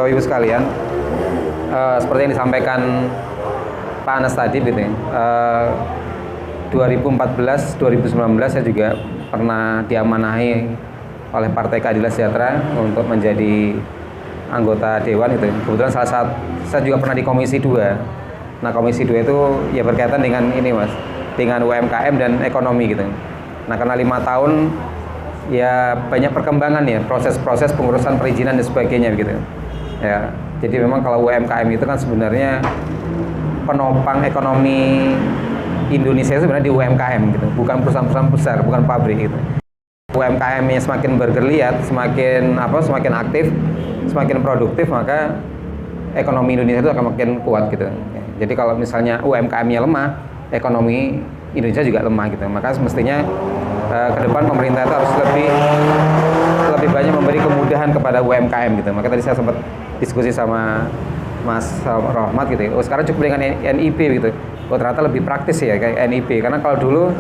Bapak Ibu sekalian, seperti yang disampaikan Pak Anas tadi, gitu ya. 2014-2019 saya juga pernah diamanahi oleh Partai Keadilan Sejahtera untuk menjadi anggota dewan itu. Kebetulan saya juga pernah di Komisi 2. Nah, Komisi 2 itu ya berkaitan dengan ini, Mas, dengan UMKM dan ekonomi gitu. Nah, karena 5 tahun ya banyak perkembangan ya, proses-proses pengurusan perizinan dan sebagainya gitu. Ya, jadi memang kalau UMKM itu kan sebenarnya penopang ekonomi Indonesia itu sebenarnya di UMKM gitu, bukan perusahaan-perusahaan besar, bukan pabrik gitu. UMKM-nya semakin bergeliat, semakin aktif, semakin produktif, maka ekonomi Indonesia itu akan makin kuat gitu. Jadi kalau misalnya UMKM-nya lemah, ekonomi Indonesia juga lemah gitu. Maka semestinya ke depan pemerintah itu harus lebih banyak memberi kemudahan kepada UMKM gitu. Maka tadi saya sempat diskusi sama Mas Rohmat gitu. Oh, sekarang cukup dengan NIP gitu. Oh, ternyata lebih praktis ya kayak NIP. Karena kalau dulu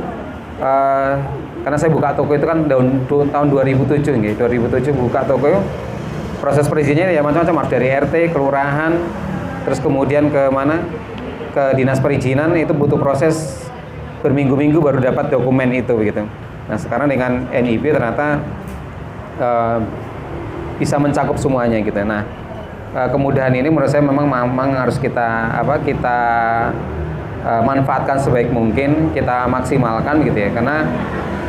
karena saya buka toko itu kan tahun 2007 gitu. 2007 buka toko, proses perizinannya ya macam-macam, dari RT, kelurahan, terus kemudian ke mana? Ke dinas perizinan, itu butuh proses berminggu-minggu baru dapat dokumen itu gitu. Nah, sekarang dengan NIP ternyata bisa mencakup semuanya gitu. Nah, kemudahan ini menurut saya memang harus kita manfaatkan sebaik mungkin, kita maksimalkan gitu ya. Karena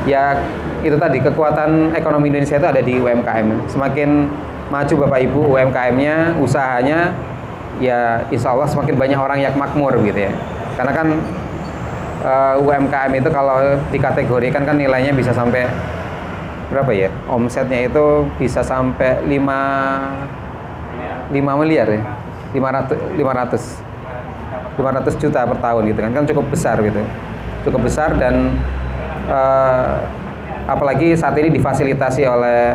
ya itu tadi, kekuatan ekonomi Indonesia itu ada di UMKM. Semakin maju Bapak Ibu UMKM-nya, usahanya, ya insya Allah semakin banyak orang yang makmur gitu ya. Karena kan UMKM itu kalau dikategorikan kan nilainya bisa sampai berapa ya, omsetnya itu bisa sampai 5 miliar ya, 500 juta per tahun gitu kan cukup besar gitu, cukup besar. Dan apalagi saat ini difasilitasi oleh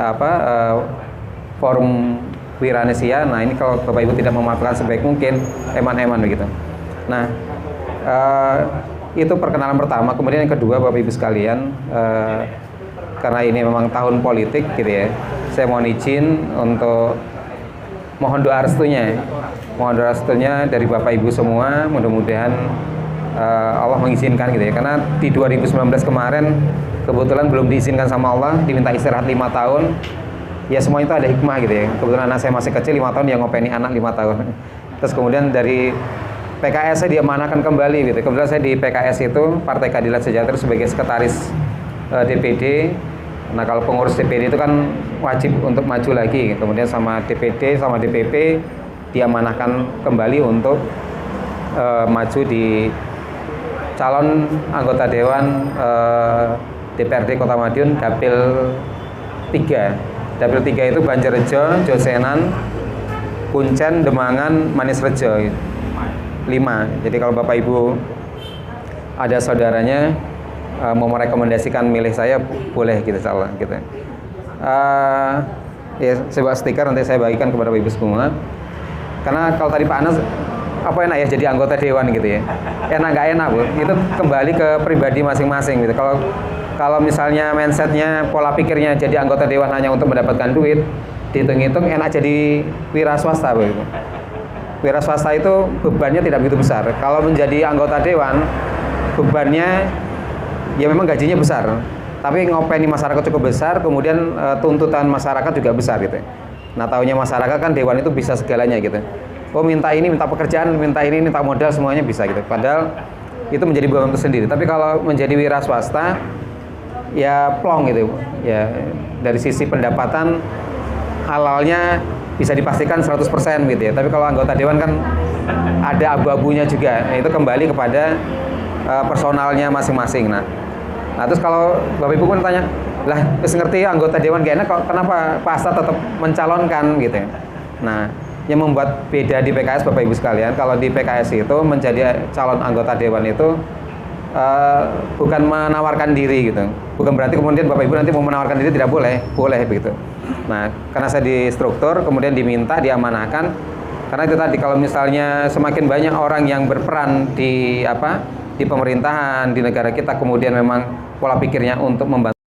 Forum Wiranesia. Nah, ini kalau Bapak Ibu tidak memanfaatkan sebaik mungkin, eman-eman begitu. Nah, itu perkenalan pertama. Kemudian yang kedua, Bapak Ibu sekalian, karena ini memang tahun politik gitu ya, saya mohon izin untuk mohon doa restunya. Mohon doa restunya dari Bapak Ibu semua, mudah-mudahan Allah mengizinkan gitu ya. Karena di 2019 kemarin kebetulan belum diizinkan sama Allah, diminta istirahat 5 tahun. Ya semua itu ada hikmah gitu ya. Kebetulan anak saya masih kecil 5 tahun, yang ngopeni anak 5 tahun. Terus kemudian dari PKS saya diamanahkan kembali gitu. Kebetulan saya di PKS itu, Partai Keadilan Sejahtera, sebagai sekretaris DPD. Nah, kalau pengurus DPD itu kan wajib untuk maju lagi. Kemudian sama DPD, sama DPP diamanahkan kembali untuk maju di calon anggota Dewan DPRD Kota Madiun Dapil 3. Dapil 3 itu Banjarrejo, Josenan, Kuncen, Demangan, Manisrejo 5. Jadi kalau Bapak Ibu ada saudaranya mau merekomendasikan milih saya, boleh gitu, insyaallah gitu. Ya, saya bawa stiker, nanti saya bagikan kepada Bapak Ibu semua. Karena kalau tadi Pak Anas, apa enak ya jadi anggota dewan gitu ya, enak nggak enak Bu, itu kembali ke pribadi masing-masing gitu. Kalau misalnya mindsetnya, pola pikirnya jadi anggota dewan hanya untuk mendapatkan duit, dihitung-hitung enak jadi wira swasta Bu. Wira swasta itu bebannya tidak begitu besar. Kalau menjadi anggota dewan, bebannya ya memang gajinya besar, tapi ngopeni masyarakat cukup besar, kemudian tuntutan masyarakat juga besar gitu. Nah, taunya masyarakat kan dewan itu bisa segalanya gitu. Oh, minta ini, minta pekerjaan, minta ini, minta modal, semuanya bisa gitu. Padahal itu menjadi beban tersendiri. Tapi kalau menjadi wira swasta, ya plong gitu ya, dari sisi pendapatan halalnya bisa dipastikan 100% gitu ya. Tapi kalau anggota dewan kan ada abu-abunya juga. Nah, itu kembali kepada personalnya masing-masing. Nah, terus kalau Bapak Ibu pun tanya, lah terus ngerti anggota dewan gak enak, kok kenapa Pak Asta tetap mencalonkan gitu ya. Nah, yang membuat beda di PKS Bapak Ibu sekalian, kalau di PKS itu menjadi calon anggota dewan itu bukan menawarkan diri gitu. Bukan berarti kemudian Bapak Ibu nanti mau menawarkan diri, tidak boleh, boleh begitu. Nah, karena saya di struktur, kemudian diminta, diamanahkan. Karena itu tadi, kalau misalnya semakin banyak orang yang berperan di pemerintahan, di negara kita, kemudian memang pola pikirnya untuk membantu